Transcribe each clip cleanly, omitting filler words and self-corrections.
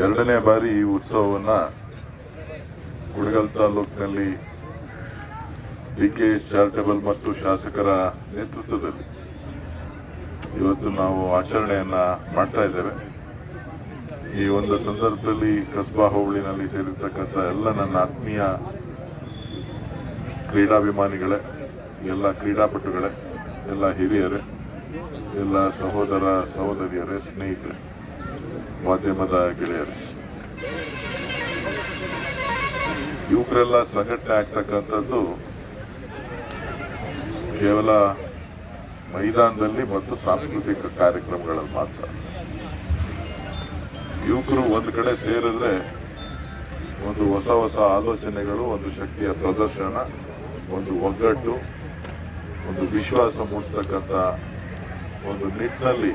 ಎರಡನೇ ಬಾರಿ ಈ ಉತ್ಸವವನ್ನು ಕುಣಿಗಲ್ ತಾಲೂಕಿನಲ್ಲಿ DKS ಚಾರಿಟಬಲ್ ಮತ್ತು ಶಾಸಕರ ನೇತೃತ್ವದಲ್ಲಿ ಇವತ್ತು ನಾವು ಆಚರಣೆಯನ್ನ ಮಾಡ್ತಾ ಇದ್ದೇವೆ. ಈ ಒಂದು ಸಂದರ್ಭದಲ್ಲಿ ಕಸ್ಬಾ ಹೋಬಳಿನಲ್ಲಿ ಸೇರಿರ್ತಕ್ಕಂಥ ಎಲ್ಲ ನನ್ನ ಆತ್ಮೀಯ ಕ್ರೀಡಾಭಿಮಾನಿಗಳೇ, ಎಲ್ಲ ಕ್ರೀಡಾಪಟುಗಳೇ, ಎಲ್ಲ ಹಿರಿಯರೇ, ಎಲ್ಲ ಸಹೋದರ ಸಹೋದರಿಯರೇ, ಸ್ನೇಹಿತರೆ, ಮಾಧ್ಯಮದ ಗೆಳೆಯರೇ, ಯುವಕರೆಲ್ಲ ಸಂಘಟನೆ ಆಗ್ತಕ್ಕಂಥದ್ದು ಕೇವಲ ಮೈದಾನದಲ್ಲಿ ಮತ್ತು ಸಾಂಸ್ಕೃತಿಕ ಕಾರ್ಯಕ್ರಮಗಳಲ್ಲಿ ಮಾತ್ರ. ಯುವಕರು ಒಂದು ಕಡೆ ಸೇರಿದ್ರೆ ಒಂದು ಹೊಸ ಹೊಸ ಆಲೋಚನೆಗಳು, ಒಂದು ಶಕ್ತಿಯ ಪ್ರದರ್ಶನ, ಒಂದು ಒಗ್ಗಟ್ಟು, ಒಂದು ವಿಶ್ವಾಸ ಮೂಡಿಸ್ತಕ್ಕಂಥ ಒಂದು ನಿಟ್ಟಿನಲ್ಲಿ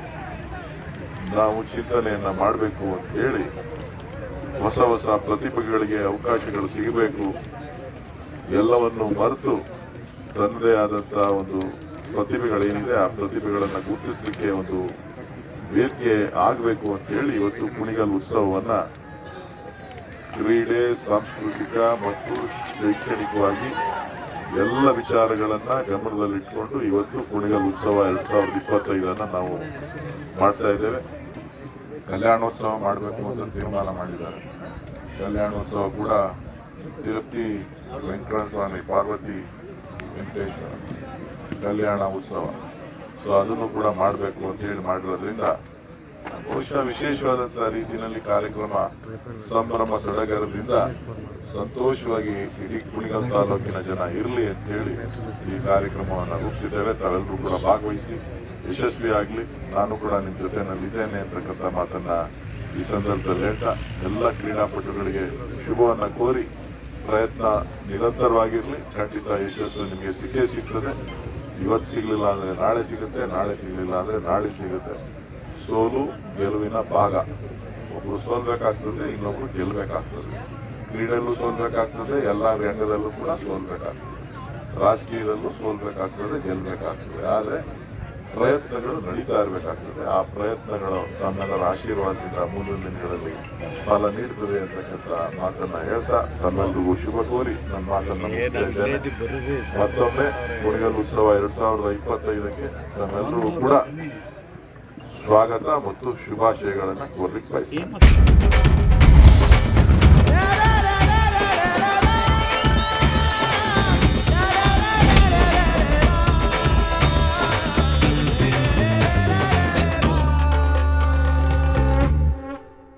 ನಾವು ಚಿಂತನೆಯನ್ನ ಮಾಡಬೇಕು ಅಂತ ಹೇಳಿ ಹೊಸ ಹೊಸ ಪ್ರತಿಭೆಗಳಿಗೆ ಅವಕಾಶಗಳು ಸಿಗಬೇಕು, ಎಲ್ಲವನ್ನು ಮರೆತು ತನ್ನದೇ ಆದಂತಹ ಒಂದು ಪ್ರತಿಭೆಗಳೇನಿದೆ ಆ ಪ್ರತಿಭೆಗಳನ್ನು ಗುರುತಿಸಲಿಕ್ಕೆ ಒಂದು ವೇದಿಕೆ ಆಗಬೇಕು ಅಂತ ಹೇಳಿ ಇವತ್ತು ಕುಣಿಗಲ್ ಉತ್ಸವವನ್ನ ಕ್ರೀಡೆ, ಸಾಂಸ್ಕೃತಿಕ ಮತ್ತು ಶೈಕ್ಷಣಿಕವಾಗಿ ಎಲ್ಲ ವಿಚಾರಗಳನ್ನ ಗಮನದಲ್ಲಿಟ್ಕೊಂಡು ಇವತ್ತು ಕುಣಿಗಲ್ ಉತ್ಸವ 2025 ನಾವು ಮಾಡ್ತಾ ಇದ್ದೇವೆ. ಕಲ್ಯಾಣೋತ್ಸವ ಮಾಡಬೇಕು ಅಂತ ತೀರ್ಮಾನ ಮಾಡಿದ್ದಾರೆ. ಕಲ್ಯಾಣೋತ್ಸವ ಕೂಡ ತಿರುಪತಿ ವೆಂಕಟಸ್ವಾಮಿ, ಪಾರ್ವತಿ ವೆಂಕಟೇಶ್ವರ ಕಲ್ಯಾಣ ಉತ್ಸವ, ಸೊ ಅದನ್ನು ಕೂಡ ಮಾಡಬೇಕು ಅಂತ ಹೇಳಿ ಮಾಡಿರೋದ್ರಿಂದ ಬಹುಶಃ ವಿಶೇಷವಾದಂತಹ ರೀತಿಯಲ್ಲಿ ಕಾರ್ಯಕ್ರಮ ಸಂಭ್ರಮ ಸಡಗರದಿಂದ ಸಂತೋಷವಾಗಿ ಇಡೀ ಕುಣಿಗಲ್ ತಾಲೂಕಿನ ಜನ ಇರಲಿ ಅಂತ ಹೇಳಿ ಈ ಕಾರ್ಯಕ್ರಮವನ್ನು ರೂಪಿಸಿದ್ದೇವೆ. ತಾವೆಲ್ಲರೂ ಕೂಡ ಭಾಗವಹಿಸಿ ಯಶಸ್ವಿಯಾಗಲಿ, ನಾನು ಕೂಡ ನಿಮ್ಮ ಜೊತೆನಲ್ಲಿದ್ದೇನೆ ಅಂತಕ್ಕಂಥ ಮಾತನ್ನ ಈ ಸಂದರ್ಭದಲ್ಲಿ ಹೇಳ್ತಾ ಎಲ್ಲ ಕ್ರೀಡಾಪಟುಗಳಿಗೆ ಶುಭವನ್ನ ಕೋರಿ ಪ್ರಯತ್ನ ನಿರಂತರವಾಗಿರಲಿ. ಖಂಡಿತ ಯಶಸ್ಸು ನಿಮಗೆ ಸಿಕ್ಕೇ ಸಿಗ್ತದೆ. ಇವತ್ತು ಸಿಗಲಿಲ್ಲ ಅಂದರೆ ನಾಳೆ ಸಿಗುತ್ತೆ, ನಾಳೆ ಸಿಗಲಿಲ್ಲ ಅಂದರೆ ನಾಳೆ ಸಿಗುತ್ತೆ. ಸೋಲು ಗೆಲುವಿನ ಭಾಗ. ಒಬ್ರು ಸೋಲ್ಬೇಕಾಗ್ತದೆ, ಇನ್ನೊಬ್ರು ಗೆಲ್ಲಬೇಕಾಗ್ತದೆ. ಕ್ರೀಡೆಯಲ್ಲೂ ಸೋಲ್ಬೇಕಾಗ್ತದೆ, ಎಲ್ಲ ರಂಗದಲ್ಲೂ ಕೂಡ ಸೋಲ್ಬೇಕಾಗ್ತದೆ, ರಾಜಕೀಯದಲ್ಲೂ ಸೋಲ್ಬೇಕಾಗ್ತದೆ, ಗೆಲ್ಲಬೇಕಾಗ್ತದೆ. ಆದರೆ ಪ್ರಯತ್ನಗಳು ನಡೀತಾ ಇರಬೇಕಾಗ್ತದೆ. ಆ ಪ್ರಯತ್ನಗಳು ತಮ್ಮೆಲ್ಲರ ಆಶೀರ್ವಾದದಿಂದ ಮುಂದಿನ ದಿನಗಳಲ್ಲಿ ಫಲ ನೀಡುತ್ತದೆ ಅಂತಕ್ಕಂಥ ಮಾತನ್ನ ಹೇಳ್ತಾ ತಮ್ಮೆಲ್ಲರಿಗೂ ಶುಭ ಕೋರಿ ನನ್ನ ಮಾತನ್ನು ಮುಗಿಸ್ತಾ ಇದ್ದೇನೆ. ಮತ್ತೊಮ್ಮೆ ಕುಣಿಗಲ್ ಉತ್ಸವ 2025ಕ್ಕೆ ತಮ್ಮೆಲ್ಲರಿಗೂ ಕೂಡ ಸ್ವಾಗತ ಮತ್ತು ಶುಭಾಶಯಗಳನ್ನು ಕೋರ್ಲಿಕ್ಕೆ ಬಯಸ್ತೇನೆ.